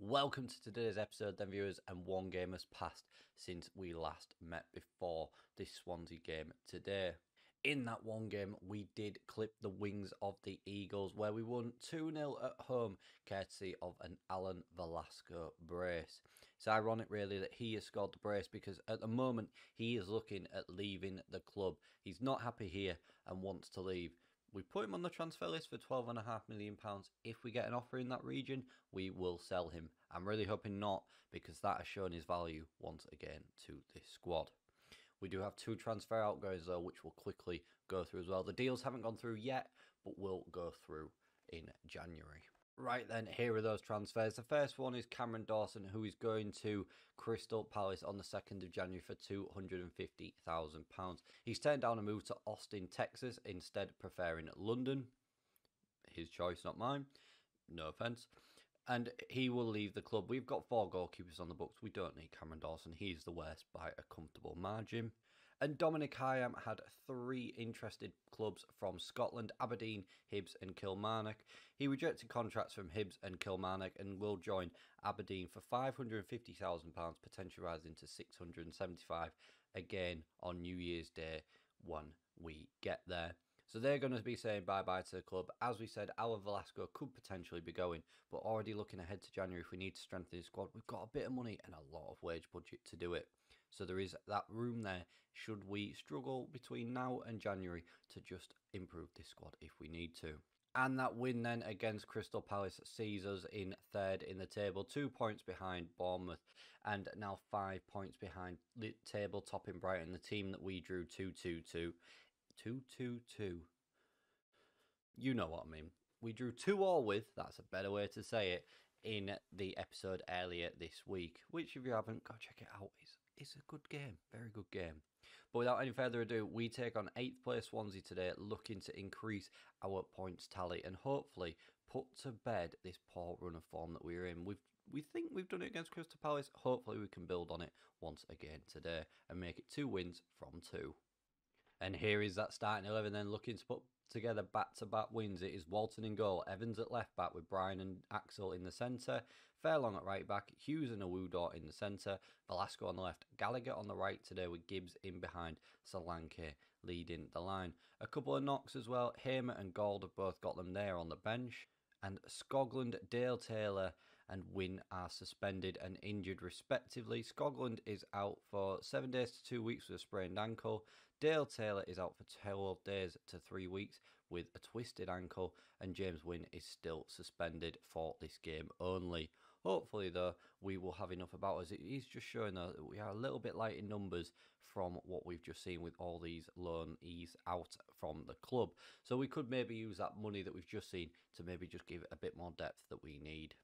Welcome to today's episode then, viewers, and one game has passed since we last met before this Swansea game today. In that one game, we did clip the wings of the Eagles, where we won 2-0 at home, courtesy of an Alan Velasco brace. It's ironic, really, that he has scored the brace because at the moment, he is looking at leaving the club. He's not happy here and wants to leave. We put him on the transfer list for £12.5 million. If we get an offer in that region, we will sell him. I'm really hoping not, because that has shown his value once again to this squad. We do have two transfer outgoings though, which we'll quickly go through as well. The deals haven't gone through yet, but will go through in January. Right then, here are those transfers. The first one is Cameron Dawson, who is going to Crystal Palace on the 2nd of January for £250,000. He's turned down a move to Austin, Texas, instead preferring London. His choice, not mine. No offence. And he will leave the club. We've got 4 goalkeepers on the books. We don't need Cameron Dawson. He's the worst by a comfortable margin. And Dominic Hyam had 3 interested clubs from Scotland: Aberdeen, Hibs and Kilmarnock. He rejected contracts from Hibs and Kilmarnock and will join Aberdeen for £550,000, potentially rising to £675,000 again on New Year's Day when we get there. So they're going to be saying bye-bye to the club. As we said, Alan Velasco could potentially be going, but already looking ahead to January, if we need to strengthen the squad, we've got a bit of money and a lot of wage budget to do it. So there is that room there, should we struggle between now and January, to just improve this squad if we need to. And that win then against Crystal Palace sees us in 3rd in the table, 2 points behind Bournemouth, and now 5 points behind the table topping Brighton, the team that we drew 2-2-2. 2-2-2. You know what I mean. We drew 2-2 with, that's a better way to say it, in the episode earlier this week, which if you haven't, go check it out. It's a good game, very good game. But without any further ado, we take on 8th place Swansea today, looking to increase our points tally and hopefully put to bed this poor run of form that we're in. We think we've done it against Crystal Palace. Hopefully we can build on it once again today and make it 2 wins from 2. And here is that starting 11 then, looking to put together back-to-back wins. It is Walton in goal, Evans at left back with Brian and Axel in the centre, Fairlong at right back, Hughes and Awudor in the centre, Velasco on the left, Gallagher on the right today with Gibbs in behind, Solanke leading the line. A couple of knocks as well. Hamer and Gold have both got them there on the bench. And Scogland, Dale Taylor and Wynne are suspended and injured respectively. Scogland is out for 7 days to 2 weeks with a sprained ankle. Dale Taylor is out for 12 days to 3 weeks with a twisted ankle. And James Wynne is still suspended for this game only. Hopefully, though, we will have enough about us. It is just showing, though, that we are a little bit light in numbers from what we've just seen with all these loanees out from the club. So we could maybe use that money that we've just seen to maybe just give it a bit more depth that we need.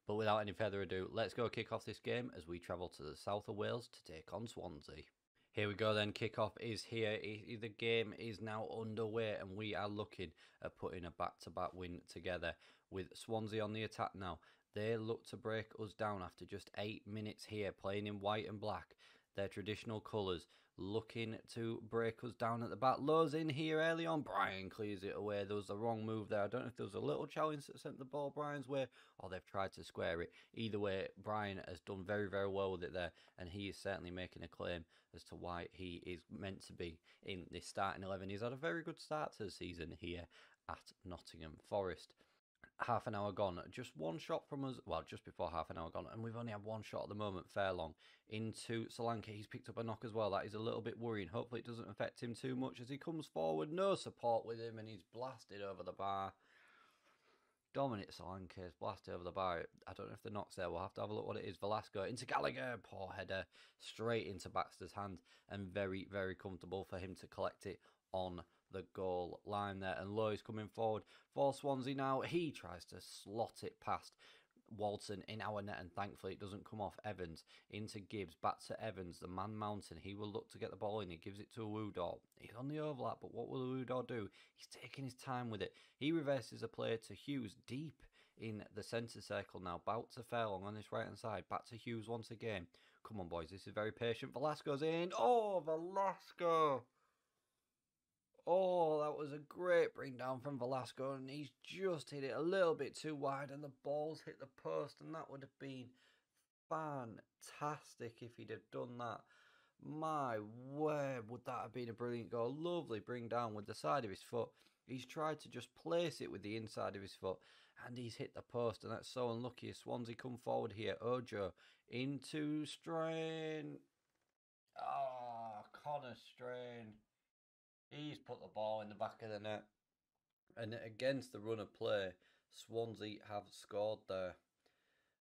But without any further ado, let's go kick off this game as we travel to the south of Wales to take on Swansea. Here we go then, kickoff is here. The game is now underway and we are looking at putting a back-to-back win together with Swansea on the attack now. They look to break us down after just 8 minutes here, playing in white and black, their traditional colours, looking to break us down at the back. Lowe's in here early on. Brian clears it away. There was the wrong move there. I don't know if there was a little challenge that sent the ball Brian's way or they've tried to square it. Either way, Brian has done very, very well with it there, and he is certainly making a claim as to why he is meant to be in this starting 11. He's had a very good start to the season here at Nottingham Forest. Half an hour gone, just one shot from us, well, just before half an hour gone, and we've only had one shot at the moment. Fairlong into Solanke. He's picked up a knock as well. That is a little bit worrying. Hopefully it doesn't affect him too much as he comes forward. No support with him and he's blasted over the bar. Dominic Solanke is blasted over the bar. I don't know if the knock's there. We'll have to have a look what it is. Velasco into Gallagher. Poor header straight into Baxter's hand, and very, very comfortable for him to collect it on the goal line there. And Lowe is coming forward for Swansea now. He tries to slot it past Walton in our net, and thankfully it doesn't come off. Evans into Gibbs, back to Evans, the man mountain. He will look to get the ball in. He gives it to Awudor. He's on the overlap, but what will Awudor do? He's taking his time with it. He reverses a play to Hughes deep in the centre circle now. Bout to Fairlong on his right hand side. Back to Hughes once again. Come on, boys, this is very patient. Velasco's in. Oh, Velasco! Oh, that was a great bring down from Velasco, and he's just hit it a little bit too wide, and the ball's hit the post, and that would have been fantastic if he'd have done that. My word, would that have been a brilliant goal? Lovely bring down with the side of his foot. He's tried to just place it with the inside of his foot, and he's hit the post, and that's so unlucky. Swansea come forward here. Ojo into Strain. Oh, Connor Strain. He's put the ball in the back of the net. And against the run of play, Swansea have scored there.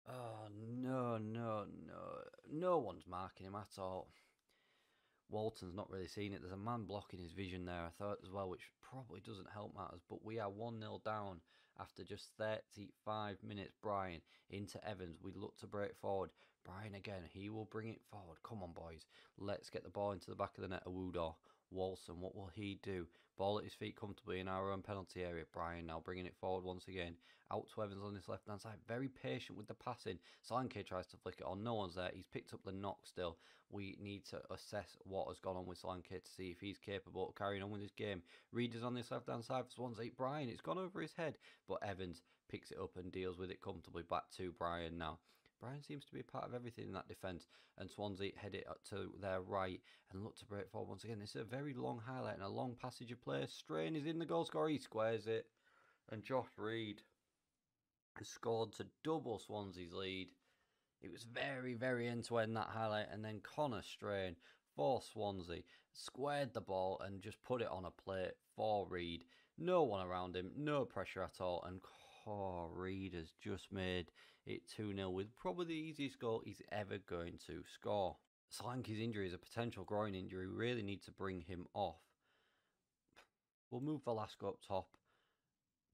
Oh, no, no, no. No one's marking him at all. Walton's not really seen it. There's a man blocking his vision there, I thought, as well, which probably doesn't help matters. But we are 1-0 down after just 35 minutes. Brian into Evans. We look to break forward. Brian again. He will bring it forward. Come on, boys. Let's get the ball into the back of the net. Awudo. Walson, what will he do? Ball at his feet comfortably in our own penalty area. Brian now bringing it forward once again. Out to Evans on his left-hand side. Very patient with the passing. Solanke tries to flick it on. No one's there. He's picked up the knock still. We need to assess what has gone on with Solanke to see if he's capable of carrying on with his game. Reed is on this left-hand side for Swansea. Brian, it's gone over his head. But Evans picks it up and deals with it comfortably. Back to Brian now. Brian seems to be a part of everything in that defence, and Swansea head it up to their right and look to break forward once again. This is a very long highlight and a long passage of play. Strain is in the goal scorer, he squares it, and Josh Reed has scored to double Swansea's lead. It was very, very end-to-end, that highlight, and then Connor Strain for Swansea squared the ball and just put it on a plate for Reed. No one around him, no pressure at all, and Reed has just made it 2-0 with probably the easiest goal he's ever going to score. Solanke's injury is a potential groin injury. We really need to bring him off. We'll move Velasco up top.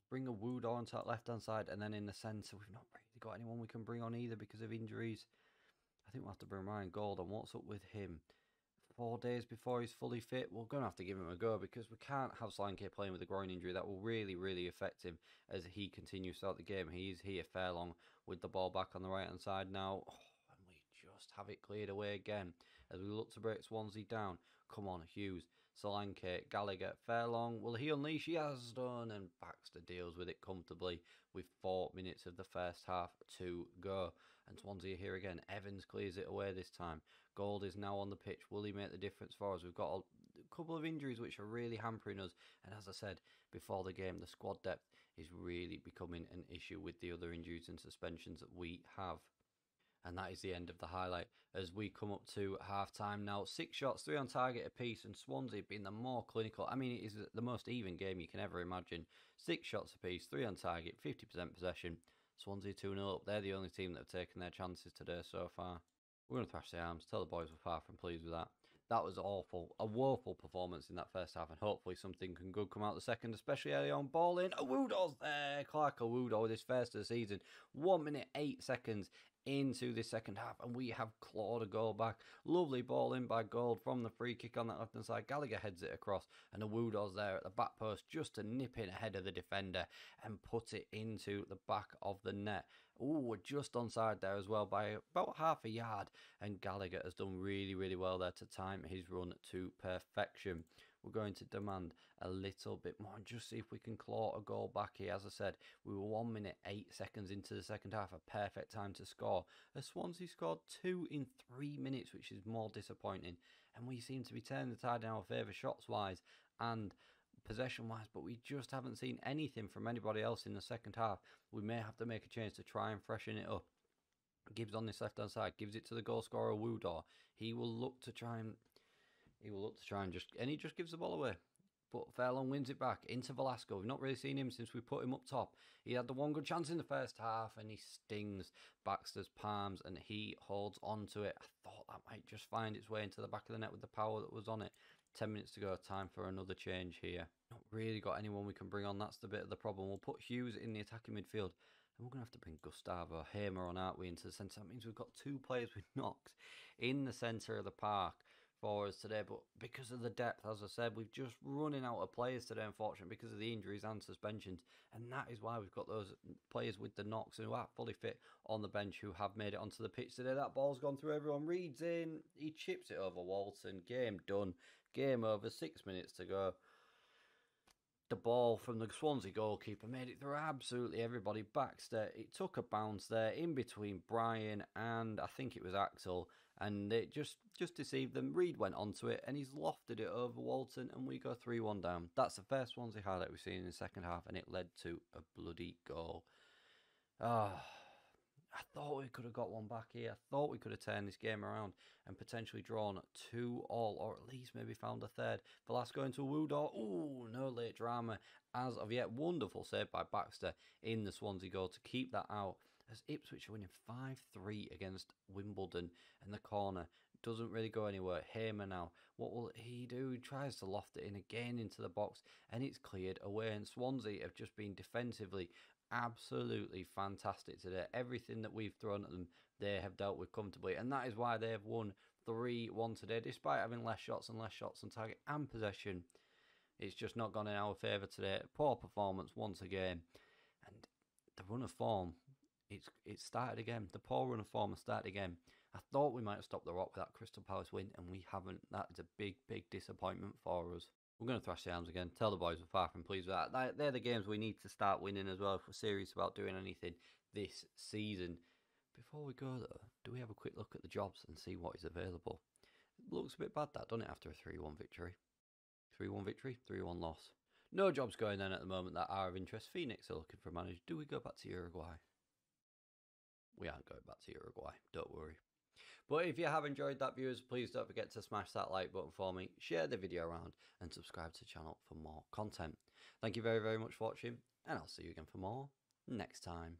Bring a Wood onto that left-hand side, and then in the centre, we've not really got anyone we can bring on either because of injuries. I think we'll have to bring Ryan Golden. What's up with him? 4 days before he's fully fit, we're going to have to give him a go because we can't have Solanke playing with a groin injury. That will really, really affect him as he continues throughout the game. He is here fair long with the ball back on the right-hand side now. And we just have it cleared away again as we look to break Swansea down. Come on, Hughes, Solanke, Gallagher, Fairlong. Will he unleash? He has done, and Baxter deals with it comfortably with 4 minutes of the first half to go. And Swansea here again. Evans clears it away this time. Gold is now on the pitch. Will he make the difference for us? We've got a couple of injuries which are really hampering us. And as I said before the game, the squad depth is really becoming an issue with the other injuries and suspensions that we have. And that is the end of the highlight as we come up to half-time now. 6 shots, 3 on target apiece, and Swansea being the more clinical. I mean, it is the most even game you can ever imagine. 6 shots apiece, 3 on target, 50% possession. Swansea 2-0 up. They're the only team that have taken their chances today so far. We're going to thrash the arms. Tell the boys we're far from pleased with that. That was awful. A woeful performance in that first half, and hopefully something can good come out the second, especially early on. Ball in. Awudo's there. Clark Awudo with his first of the season. 1 minute, 8 seconds into the second half, and we have clawed a goal back. Lovely ball in by Gold from the free kick on that left hand side. Gallagher heads it across, and Awudo's there at the back post just to nip in ahead of the defender and put it into the back of the net. Ooh, we're just onside there as well by about half a yard, and Gallagher has done really, really well there to time his run to perfection. We're going to demand a little bit more and just see if we can claw a goal back here. As I said, we were 1 minute, 8 seconds into the second half, a perfect time to score. As Swansea scored 2 in 3 minutes, which is more disappointing. And we seem to be turning the tide in our favour shots-wise and possession-wise, but we just haven't seen anything from anybody else in the second half. We may have to make a change to try and freshen it up. Gibbs on this left-hand side, gives it to the goal scorer, Woodor. He will look to try and he just gives the ball away. But Fairlawn wins it back into Velasco. We've not really seen him since we put him up top. He had the one good chance in the first half and he stings Baxter's palms and he holds on to it. I thought that might just find its way into the back of the net with the power that was on it. 10 minutes to go, time for another change here. Not really got anyone we can bring on, that's the bit of the problem. We'll put Hughes in the attacking midfield. And we're going to have to bring Gustavo Hamer on, aren't we, into the centre. That means we've got 2 players with knocks in the centre of the park for us today, but because of the depth, as I said, we've just running out of players today, unfortunately, because of the injuries and suspensions, and that is why we've got those players with the knocks who are fully fit on the bench who have made it onto the pitch today. That ball's gone through everyone. Reed's in, he chips it over Walton. Game done, game over. 6 minutes to go. The ball from the Swansea goalkeeper made it through absolutely everybody. Baxter, it took a bounce there in between Brian and I think it was Axel, and it just deceived them. Reed went onto it and he's lofted it over Walton, and we go 3-1 down. That's the first Swansea highlight we've seen in the second half, and it led to a bloody goal. I thought we could have got one back here. I thought we could have turned this game around and potentially drawn 2-2, or at least maybe found a third. Velasco into a Woodor. Ooh, no late drama. As of yet, wonderful save by Baxter in the Swansea goal to keep that out. As Ipswich are winning 5-3 against Wimbledon, and the corner doesn't really go anywhere. Hamer now, what will he do? He tries to loft it in again into the box, and it's cleared away. And Swansea have just been defensively absolutely fantastic today. Everything that we've thrown at them, they have dealt with comfortably, and that is why they have won 3-1 today, despite having less shots on target and possession. It's just not gone in our favour today. Poor performance once again, and the run of form, it started again. The poor run of form has started again. I thought we might have stopped the Rock with that Crystal Palace win, and we haven't. That is a big disappointment for us. We're going to thrash the arms again. Tell the boys we're far from pleased with that. They're the games we need to start winning as well if we're serious about doing anything this season. Before we go though, do we have a quick look at the jobs and see what is available? It looks a bit bad that, doesn't it, after a 3-1 victory? 3-1 victory, 3-1 loss. No jobs going on at the moment that are of interest. Phoenix are looking for a manager. Do we go back to Uruguay? We aren't going back to Uruguay, don't worry. But if you have enjoyed that, viewers, please don't forget to smash that like button for me, share the video around, and subscribe to the channel for more content. Thank you very much for watching, and I'll see you again for more next time.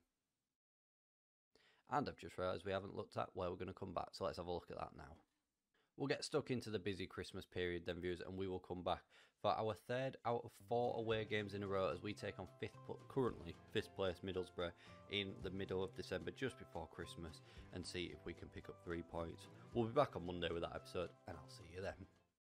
And I've just realised we haven't looked at where we're going to come back, so let's have a look at that now. We'll get stuck into the busy Christmas period then, viewers, and we will come back for our 3rd out of 4 away games in a row as we take on currently 5th place Middlesbrough in the middle of December, just before Christmas, and see if we can pick up 3 points. We'll be back on Monday with that episode, and I'll see you then.